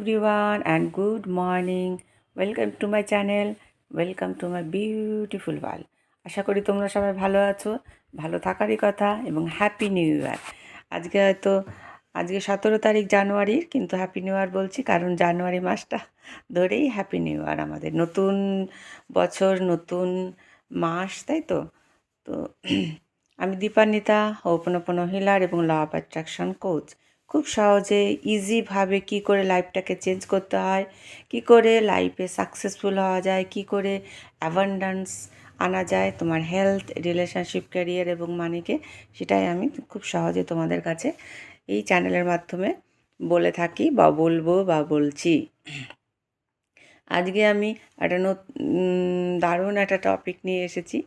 everyone and good morning. Welcome to my channel. Welcome to my beautiful world. আশা করি তোমরা সবাই ভালো আছো, ভালো থাকারই কথা এবং হ্যাপি নিউ ইয়ার। আজকে 17 তারিখ জানুয়ারির, কিন্তু হ্যাপি নিউ ইয়ার বলছি কারণ জানুয়ারি মাসটা ধরেই হ্যাপি নিউ ইয়ার, আমাদের নতুন বছর, নতুন মাস, তাই তো। তো আমি দীপান্বিতা, হোপনোপনো হিলার এবং ল অফ অ্যাট্রাকশন কোচ। খুব সহজে ইজিভাবে কী করে লাইফটাকে চেঞ্জ করতে হয়, কী করে লাইফে সাকসেসফুল হওয়া যায়, কী করে অ্যাবান্ডেন্স আনা যায় তোমার হেলথ, রিলেশনশিপ, ক্যারিয়ার এবং মানিকে, সেটাই আমি খুব সহজে তোমাদের কাছে এই চ্যানেলের মাধ্যমে বলে থাকি বা বলবো বা বলছি। আজকে আমি একটা দারুণ একটা টপিক নিয়ে এসেছি।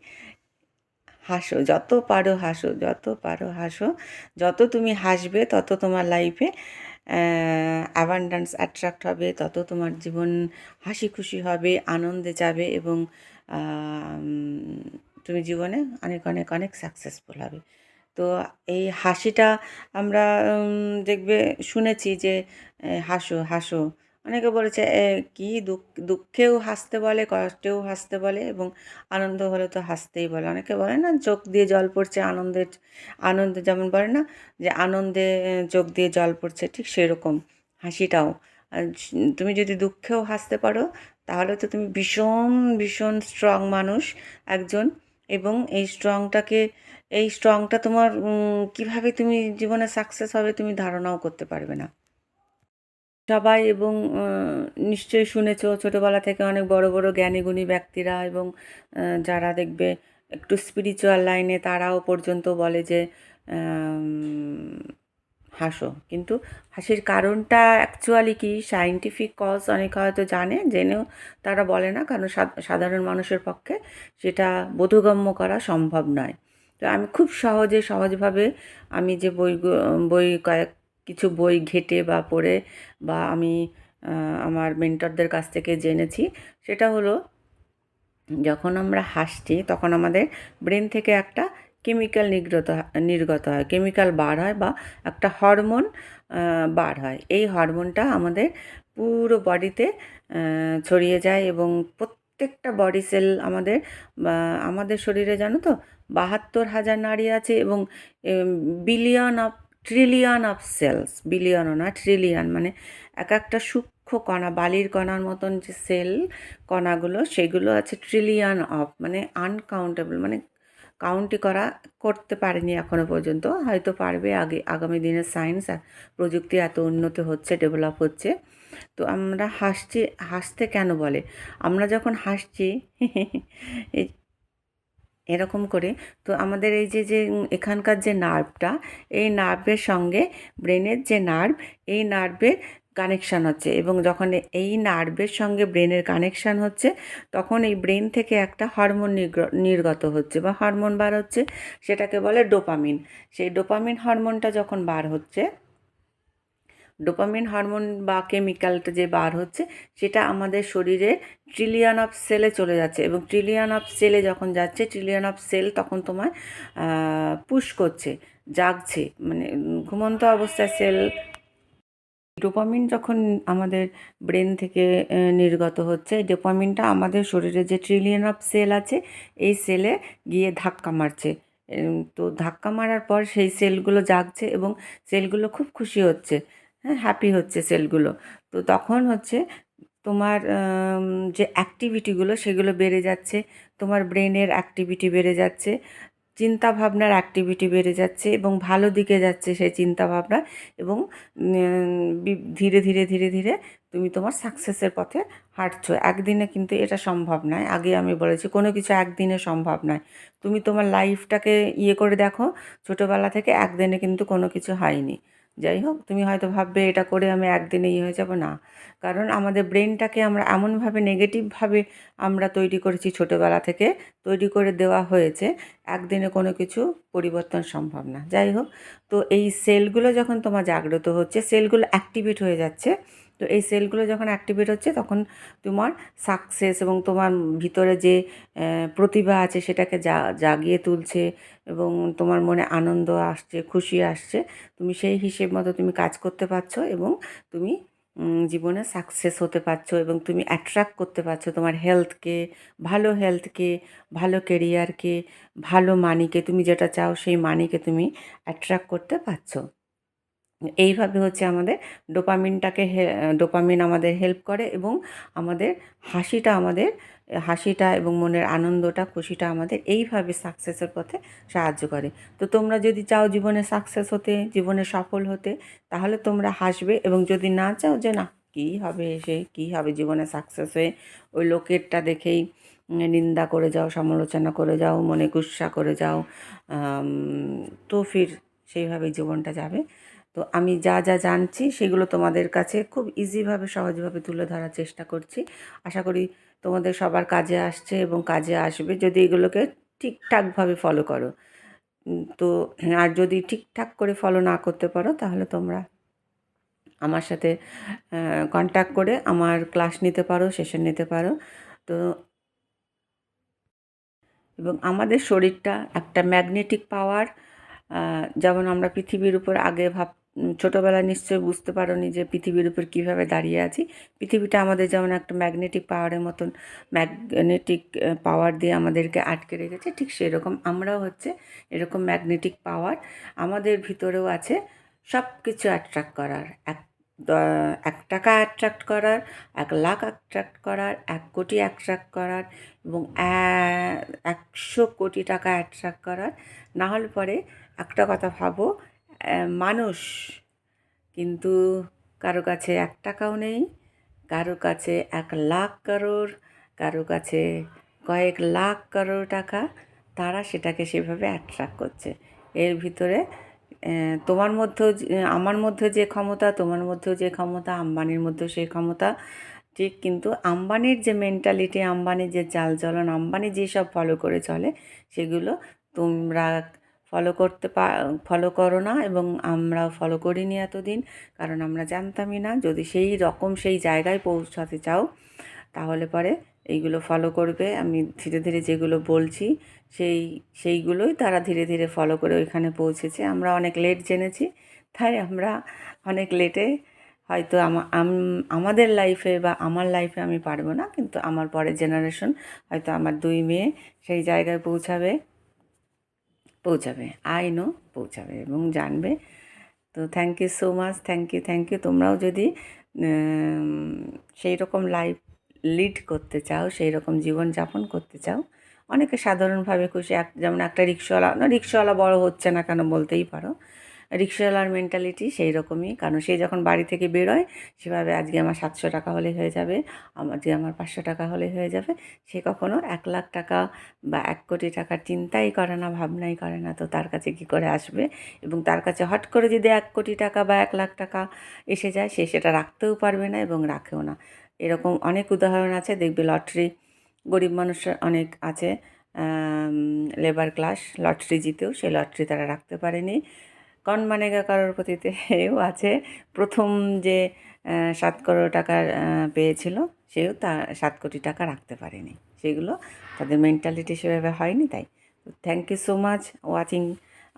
হাসো, যত পারো হাসো, যত পারো হাসো। যত তুমি হাসবে তত তোমার লাইফে অ্যাবান্ডেন্স অ্যাট্রাক্ট হবে, তত তোমার জীবন হাসি খুশি হবে, আনন্দে যাবে এবং তুমি জীবনে অনেক অনেক অনেক সাকসেসফুল হবে। তো এই হাসিটা আমরা দেখবে শুনেছি যে হাসো হাসো, অনেকে বলেছে কি দুঃখেও হাসতে বলে, কষ্টেও হাসতে বলে এবং আনন্দ হলে তো হাসতেই বলে। অনেকে বলে না চোখ দিয়ে জল পড়ছে আনন্দে, যেমন বলে না যে আনন্দে চোখ দিয়ে জল পড়ছে, ঠিক সেরকম হাসিটাও। তুমি যদি দুঃখেও হাসতে পারো তাহলে তো তুমি ভীষণ ভীষণ স্ট্রং মানুষ একজন, এবং এই স্ট্রংটা তোমার কিভাবে তুমি জীবনে সাকসেস হবে তুমি ধারণাও করতে পারবে না সবাই। এবং নিশ্চয়ই শুনেছো ছোটোবেলা থেকে অনেক বড় বড় জ্ঞানী গুণী ব্যক্তিরা এবং যারা দেখবে একটু স্পিরিচুয়াল লাইনে, তারাও পর্যন্ত বলে যে হাসো। কিন্তু হাসির কারণটা অ্যাকচুয়ালি কি, সায়েন্টিফিক কজ অনেকে হয়তো জেনেও তারা বলে না, কারণ সাধারণ মানুষের পক্ষে সেটা বোধগম্য করা সম্ভব নয়। তো আমি খুব সহজভাবে আমি যে কিছু বই ঘেটে বা পড়ে বা আমি আমার মেন্টরদের কাছ থেকে জেনেছি, সেটা হলো যখন আমরা হাসছি তখন আমাদের ব্রেন থেকে একটা কেমিক্যাল নির্গত হয়, কেমিক্যাল বার হয় বা একটা হরমোন বার হয়। এই হরমোনটা আমাদের পুরো বডিতে ছড়িয়ে যায় এবং প্রত্যেকটা বডি সেল আমাদের শরীরে, জানো তো 72,000 নাড়ি আছে এবং ট্রিলিয়ন অফ সেলস, বিলিয়নও না ট্রিলিয়ন, মানে এক একটা সূক্ষ্ম কণা, বালির কণার মতন যে সেল কণাগুলো, সেগুলো আছে ট্রিলিয়ন অফ, মানে আনকাউন্টেবল, মানে করতে পারেনি এখনও পর্যন্ত, হয়তো পারবে আগামী দিনে। সায়েন্স আর প্রযুক্তি এত উন্নত হচ্ছে, ডেভেলপ হচ্ছে। তো আমরা হাসতে কেন বলে, আমরা যখন হাসছি এরকম করে, তো আমাদের এই যে এখানকার যে নার্ভটা, এই নার্ভের সঙ্গে ব্রেনের যে নার্ভ, এই নার্ভের কানেকশান হচ্ছে, এবং যখন এই নার্ভের সঙ্গে ব্রেনের কানেকশান হচ্ছে তখন এই ব্রেন থেকে একটা হরমোন নির্গত হচ্ছে বা হরমোন বার হচ্ছে, সেটাকে বলে ডোপামিন। সেই ডোপামিন হরমোনটা যখন বার হচ্ছে, ডোপামিন হরমোন বা কেমিক্যালটা যে বার হচ্ছে, সেটা আমাদের শরীরে ট্রিলিয়ন অফ সেলে চলে যাচ্ছে, এবং ট্রিলিয়ন অফ সেলে যখন যাচ্ছে, ট্রিলিয়ন অফ সেল তখন তোমার পুশ করছে, জাগছে, মানে ঘুমন্ত অবস্থায় সেল। ডোপামিন যখন আমাদের ব্রেন থেকে নির্গত হচ্ছে, এই ডোপামিনটা আমাদের শরীরে যে ট্রিলিয়ন অফ সেল আছে, এই সেলে গিয়ে ধাক্কা মারছে। তো ধাক্কা মারার পর সেই সেলগুলো জাগছে এবং সেলগুলো খুব খুশি হচ্ছে, হ্যাঁ, হ্যাপি হচ্ছে সেলগুলো। তো তখন হচ্ছে তোমার যে অ্যাক্টিভিটিগুলো সেগুলো বেড়ে যাচ্ছে, তোমার ব্রেনের অ্যাক্টিভিটি বেড়ে যাচ্ছে, চিন্তা ভাবনার অ্যাক্টিভিটি বেড়ে যাচ্ছে এবং ভালো দিকে যাচ্ছে সেই চিন্তা ভাবনা, এবং ধীরে ধীরে ধীরে ধীরে তুমি তোমার সাকসেসের পথে হাঁটছো। একদিনে কিন্তু এটা সম্ভব নয়, আগে আমি বলেছি কোনো কিছু একদিনে সম্ভব নয়। তুমি তোমার লাইফটাকে করে দেখো, ছোটোবেলা থেকে একদিনে কিন্তু কোনো কিছু হয়নি। যাই হোক, তুমি হয়তো ভাববে এটা করে আমি একদিনে হয়ে যাব, না, কারণ আমাদের ব্রেনটাকে আমরা এমনভাবে নেগেটিভভাবে আমরা তৈরি করেছি, ছোটোবেলা থেকে তৈরি করে দেওয়া হয়েছে, একদিনে কোনো কিছু পরিবর্তন সম্ভব না। যাই হোক, তো এই সেলগুলো যখন তোমার জাগ্রত হচ্ছে, সেলগুলো অ্যাক্টিভেট হয়ে যাচ্ছে, তো এই সেলগুলো যখন অ্যাক্টিভেট হচ্ছে তখন তোমার সাকসেস এবং তোমার ভিতরে যে প্রতিভা আছে সেটাকে জাগিয়ে তুলছে, এবং তোমার মনে আনন্দ আসছে, খুশি আসছে, তুমি সেই হিসেব মতো তুমি কাজ করতে পারছো এবং তুমি জীবনে সাকসেস হতে পারছো এবং তুমি অ্যাট্রাক্ট করতে পারছো তোমার হেলথকে, ভালো কেরিয়ারকে, ভালো মানিকে, তুমি যেটা চাও সেই মানিকে তুমি অ্যাট্রাক্ট করতে পারছো। এইভাবে হচ্ছে আমাদের ডোপামিন আমাদের হেল্প করে এবং আমাদের হাসিটা এবং মনের আনন্দটা, খুশিটা আমাদের এইভাবে সাকসেসের পথে সাহায্য করে। তো তোমরা যদি চাও জীবনে সাকসেস হতে, জীবনে সফল হতে, তাহলে তোমরা হাসবে। এবং যদি না চাও যে না, কী হবে জীবনে সাকসেস হয়ে, ওই লোকেরটা দেখেই নিন্দা করে যাও, সমালোচনা করে যাও, মনে গুস্সা করে যাও, তো ফির সেইভাবেই জীবনটা যাবে। তো আমি যা যা জানছি সেগুলো তোমাদের কাছে খুব ইজিভাবে, সহজভাবে তুলে ধরার চেষ্টা করছি। আশা করি তোমাদের সবার কাজে আসছে এবং কাজে আসবে যদি এগুলোকে ঠিকঠাকভাবে ফলো করো। তো আর যদি ঠিকঠাক করে ফলো না করতে পারো, তাহলে তোমরা আমার সাথে কন্ট্যাক্ট করে আমার ক্লাস নিতে পারো, সেশন নিতে পারো। তো এবং আমাদের শরীরটা একটা ম্যাগনেটিক পাওয়ার। যেমন আমরা পৃথিবীর উপর আগে ছোটোবেলায় নিশ্চয়ই বুঝতে পারোনি যে পৃথিবীর উপর কীভাবে দাঁড়িয়ে আছি। পৃথিবীটা আমাদের যেমন একটা ম্যাগনেটিক পাওয়ারের মতন, ম্যাগনেটিক পাওয়ার দিয়ে আমাদেরকে আটকে রেখেছে, ঠিক সেরকম আমরাও হচ্ছে এরকম ম্যাগনেটিক পাওয়ার আমাদের ভিতরেও আছে। সব কিছু অ্যাট্রাক্ট করার, 1 টাকা অ্যাট্রাক্ট করার, 1 লাখ অ্যাট্রাক্ট করার, 1 কোটি অ্যাট্রাক্ট করার এবং 100 কোটি টাকা অ্যাট্রাক্ট করার। না হলে পরে একটা কথা ভাবো, মানুষ কিন্তু কারো কাছে 1 টাকাও নেই, কারো কাছে 1 লাখ কারোর, কারো কাছে কয়েক লাখ কারোর টাকা, তারা সেটাকে সেভাবে অ্যাট্রাক্ট করছে। এর ভিতরে তোমার মধ্যেও আমার মধ্যে যে ক্ষমতা, তোমার মধ্যেও যে ক্ষমতা, আম্বানির মধ্যেও সেই ক্ষমতা ঠিক। কিন্তু আম্বানির যে মেন্টালিটি, আম্বানির যে চালচলন, আম্বানি যেসব ফলো করে চলে, সেগুলো তোমরা ফলো করো না এবং আমরাও ফলো করিনি এতদিন, কারণ আমরা জানতামই না। যদি সেই জায়গায় পৌঁছাতে চাও, তাহলে পরে এইগুলো ফলো করবে। আমি ধীরে ধীরে যেগুলো বলছি সেইগুলোই তারা ধীরে ধীরে ফলো করে ওইখানে পৌঁছেছে। আমরা অনেক লেট জেনেছি, তাই আমরা অনেক লেটে হয়তো আমাদের লাইফে বা আমার লাইফে আমি পারবো না, কিন্তু আমার পরের জেনারেশন, হয়তো আমার 2 মেয়ে সেই জায়গায় পৌঁছাবে, আই নো পৌঁছাবে এবং জানবে। তো thank you so much, thank you. তোমরাও যদি সেই রকম লাইফ লিড করতে চাও, সেই রকম জীবনযাপন করতে চাও, অনেকে সাধারণভাবে খুশি, যেমন একটা রিক্সাওয়ালা বড় হচ্ছে না কেন বলতেই পারো। রিক্সাওয়ালার মেন্টালিটি সেই রকমই, কারণ সে যখন বাড়ি থেকে বেরোয় সেভাবে আজকে আমার 700 টাকা হলে হয়ে যাবে, আমার 500 টাকা হলে হয়ে যাবে। সে কখনো 1 লাখ টাকা বা 1 কোটি টাকার চিন্তাই করে না, ভাবনাই করে না। তো তার কাছে কী করে আসবে? এবং তার কাছে হট করে যদি 1 কোটি টাকা বা 1 লাখ টাকা এসে যায়, সে সেটা রাখতেও পারবে না এবং রাখেও না। এরকম অনেক উদাহরণ আছে, দেখবে লটারি, গরিব মানুষ অনেক আছে, লেবার ক্লাস, লটারি জিতেও সেই লটারি তারা রাখতে পারেনি। কন মানেগা করোড়পতিতে এও আছে, প্রথম যে 7 করোড় টাকা পেয়েছিল, সেও 7 কোটি টাকা রাখতে পারেনি। সেগুলো তাদের মেন্টালিটি সেভাবে হয়নি। তাই thank you so much watching,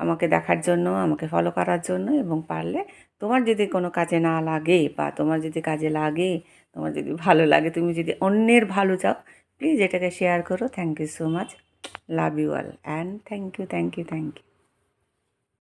আমাকে দেখার জন্য, আমাকে ফলো করার জন্য। এবং পারলে তোমার যদি কোনো কাজে না লাগে বা তোমার যদি কাজে লাগে, তোমার যদি ভালো লাগে, তুমি যদি অন্যের ভালো চাও, প্লিজ এটাকে শেয়ার করো। Thank you so much, love you all and thank you.